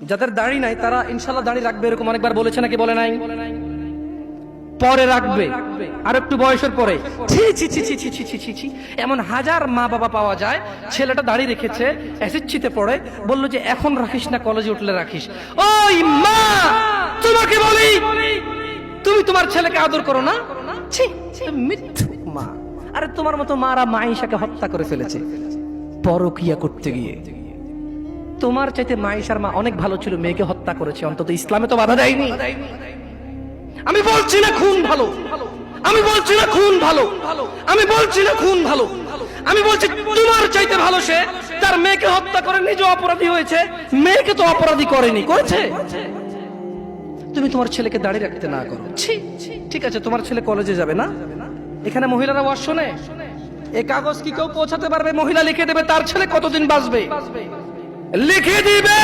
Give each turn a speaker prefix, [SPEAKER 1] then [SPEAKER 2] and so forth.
[SPEAKER 1] যাদের দাড়ি নাই তারা ইনশাআল্লাহ দাড়ি রাখবে, এরকম অনেকবার বলেছে নাকি বলে নাই? পরে রাখবে, আর একটু বয়সের পরে। ছি ছি ছি ছি ছি ছি ছি ছি ছি। এমন হাজার মা বাবা পাওয়া যায়, ছেলেটা দাড়ি রেখেছে, এসএসসিতে পড়ে, বললো যে এখন রাখিস না, কলেজে উঠলে রাখিস। ওই মা, তোমাকে বলি, তুমি তোমার ছেলেকে আদর করো না? ছি, মিথ্যু মা। আরে তোমার মতো মারা মাইশাকে হত্যা করে ফেলেছে পরকিয়া করতে গিয়ে। তোমার চাইতে মাইশার মা অনেক ভালো ছিল, মেয়েকে হত্যা করেছে, অন্তত ইসলামে তো বাধা দেয়নি। আমি বলছি না খুন ভালো, আমি বলছি না খুন ভালো, আমি বলছি না খুন ভালো, আমি বলছি তোমার চাইতে ভালো সে তার মেয়েকে হত্যা করে নিজে অপরাধী হয়েছে, মেয়েকে তো অপরাধী করেনি, করেছে। তুমি তোমার ছেলেকে দাঁড়িয়ে রাখতে না করো। ঠিক আছে, তোমার ছেলে কলেজে যাবে না, এখানে মহিলারা ওয়াজ শোনে, এই কাগজ কি কেউ পৌঁছাতে পারবে? মহিলা লিখে দেবে তার ছেলে কতদিন বাঁচবে, লিখে দিবে।